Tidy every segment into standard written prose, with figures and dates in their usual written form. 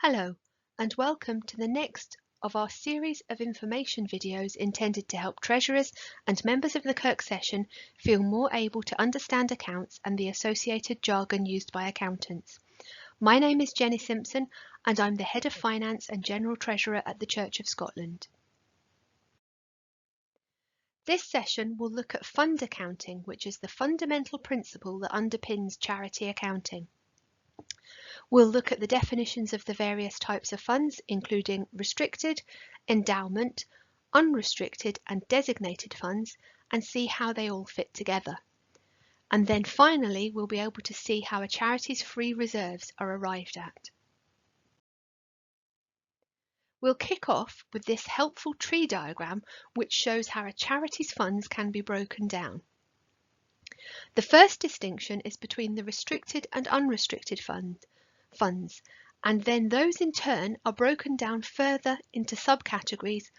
Hello, and welcome to the next of our series of information videos intended to help treasurers and members of the Kirk session feel more able to understand accounts and the associated jargon used by accountants. My name is Jenny Simpson, and I'm the Head of Finance and General Treasurer at the Church of Scotland. This session will look at fund accounting, which is the fundamental principle that underpins charity accounting. We'll look at the definitions of the various types of funds, including restricted, endowment, unrestricted and designated funds, and see how they all fit together. And then finally, we'll be able to see how a charity's free reserves are arrived at. We'll kick off with this helpful tree diagram, which shows how a charity's funds can be broken down. The first distinction is between the restricted and unrestricted funds, and then those in turn are broken down further into subcategories,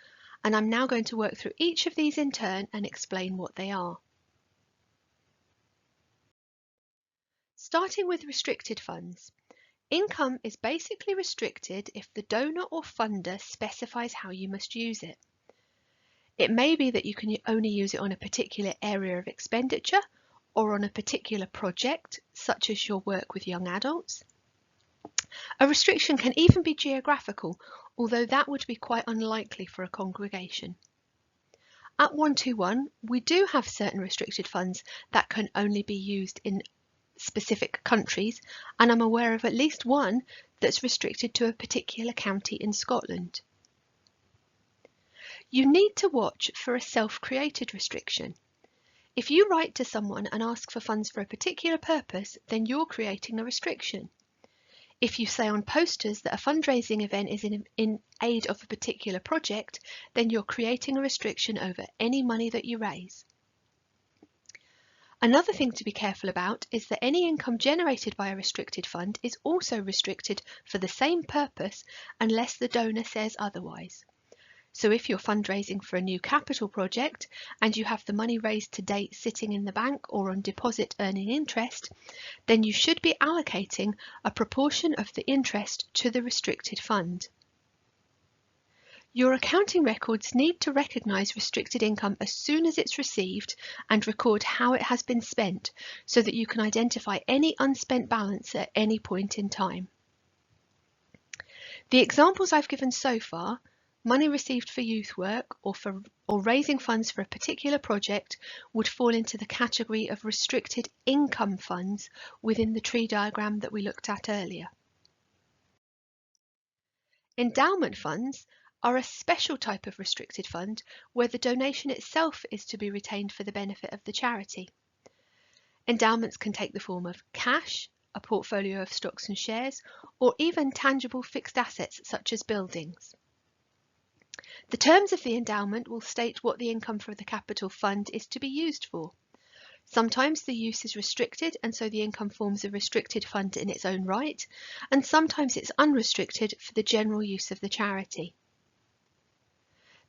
and I'm now going to work through each of these in turn and explain what they are. Starting with restricted funds. Income is basically restricted if the donor or funder specifies how you must use it. It may be that you can only use it on a particular area of expenditure or on a particular project, such as your work with young adults. A restriction can even be geographical, although that would be quite unlikely for a congregation. At 121, we do have certain restricted funds that can only be used in specific countries, and I'm aware of at least one that's restricted to a particular county in Scotland. You need to watch for a self-created restriction. If you write to someone and ask for funds for a particular purpose, then you're creating a restriction. If you say on posters that a fundraising event is in aid of a particular project, then you're creating a restriction over any money that you raise. Another thing to be careful about is that any income generated by a restricted fund is also restricted for the same purpose unless the donor says otherwise. So if you're fundraising for a new capital project and you have the money raised to date sitting in the bank or on deposit earning interest, then you should be allocating a proportion of the interest to the restricted fund. Your accounting records need to recognise restricted income as soon as it's received and record how it has been spent so that you can identify any unspent balance at any point in time. The examples I've given so far, money received for youth work or raising funds for a particular project, would fall into the category of restricted income funds within the tree diagram that we looked at earlier. Endowment funds are a special type of restricted fund where the donation itself is to be retained for the benefit of the charity. Endowments can take the form of cash, a portfolio of stocks and shares, or even tangible fixed assets such as buildings. The terms of the endowment will state what the income for the capital fund is to be used for. Sometimes the use is restricted and so the income forms a restricted fund in its own right, and sometimes it's unrestricted for the general use of the charity.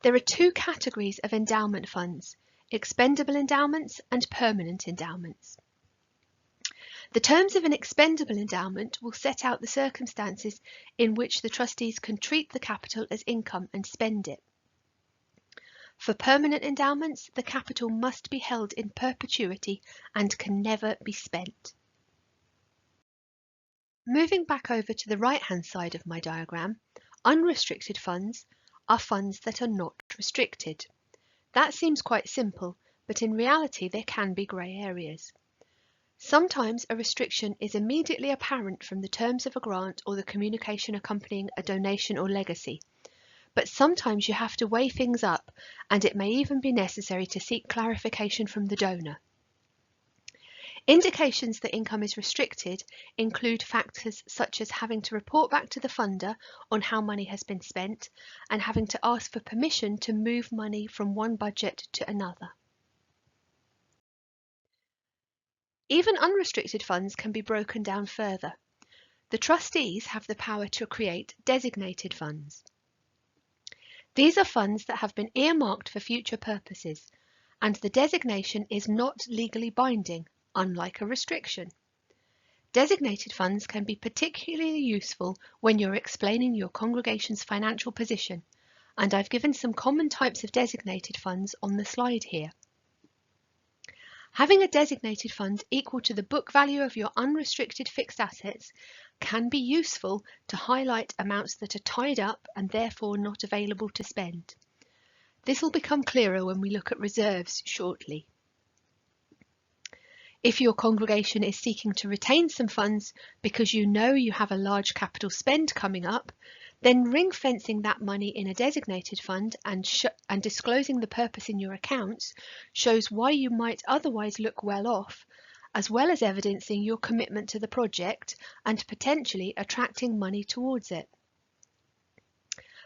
There are two categories of endowment funds: expendable endowments and permanent endowments. The terms of an expendable endowment will set out the circumstances in which the trustees can treat the capital as income and spend it. For permanent endowments, the capital must be held in perpetuity and can never be spent. Moving back over to the right-hand side of my diagram, unrestricted funds are funds that are not restricted. That seems quite simple, but in reality there can be grey areas. Sometimes a restriction is immediately apparent from the terms of a grant or the communication accompanying a donation or legacy, but sometimes you have to weigh things up, and it may even be necessary to seek clarification from the donor. Indications that income is restricted include factors such as having to report back to the funder on how money has been spent and having to ask for permission to move money from one budget to another. Even unrestricted funds can be broken down further. The trustees have the power to create designated funds. These are funds that have been earmarked for future purposes, and the designation is not legally binding, unlike a restriction. Designated funds can be particularly useful when you're explaining your congregation's financial position, and I've given some common types of designated funds on the slide here. Having a designated fund equal to the book value of your unrestricted fixed assets can be useful to highlight amounts that are tied up and therefore not available to spend. This will become clearer when we look at reserves shortly. If your congregation is seeking to retain some funds because you know you have a large capital spend coming up, then ring-fencing that money in a designated fund and disclosing the purpose in your accounts shows why you might otherwise look well off, as well as evidencing your commitment to the project and potentially attracting money towards it.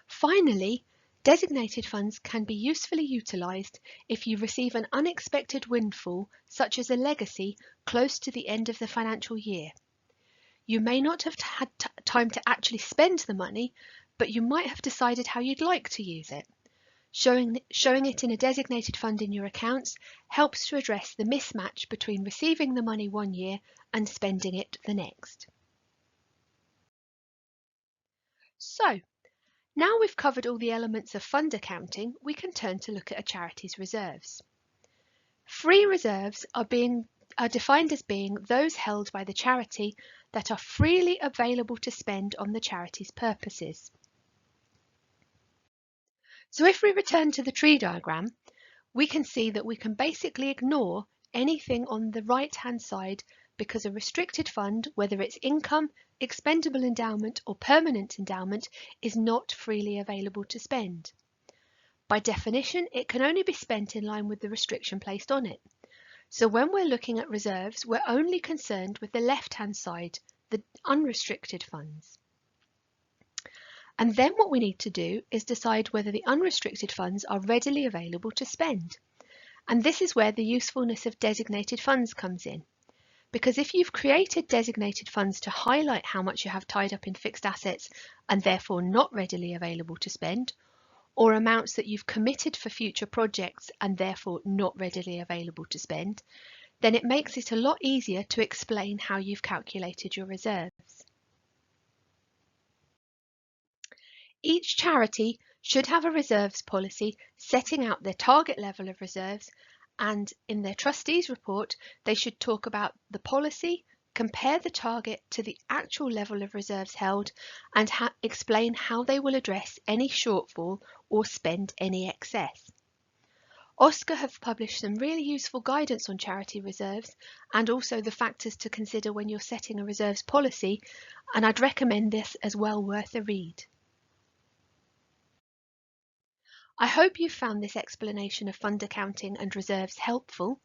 Finally, designated funds can be usefully utilised if you receive an unexpected windfall, such as a legacy, close to the end of the financial year. You may not have had time to actually spend the money, but you might have decided how you'd like to use it. Showing it in a designated fund in your accounts helps to address the mismatch between receiving the money one year and spending it the next. So, now we've covered all the elements of fund accounting, we can turn to look at a charity's reserves. Free reserves are defined as being those held by the charity that are freely available to spend on the charity's purposes. So if we return to the tree diagram, we can see that we can basically ignore anything on the right-hand side because a restricted fund, whether it's income, expendable endowment or permanent endowment, is not freely available to spend. By definition, it can only be spent in line with the restriction placed on it. So when we're looking at reserves, we're only concerned with the left-hand side, the unrestricted funds. And then what we need to do is decide whether the unrestricted funds are readily available to spend. And this is where the usefulness of designated funds comes in. Because if you've created designated funds to highlight how much you have tied up in fixed assets and therefore not readily available to spend, or amounts that you've committed for future projects and therefore not readily available to spend, then it makes it a lot easier to explain how you've calculated your reserves. Each charity should have a reserves policy setting out their target level of reserves, and in their trustees report they should talk about the policy, compare the target to the actual level of reserves held, and explain how they will address any shortfall or spend any excess. Oscar have published some really useful guidance on charity reserves and also the factors to consider when you're setting a reserves policy, and I'd recommend this as well worth a read. I hope you found this explanation of fund accounting and reserves helpful.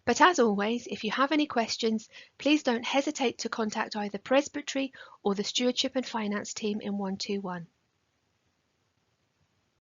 But as always, if you have any questions, please don't hesitate to contact either Presbytery or the Stewardship and Finance team in 121.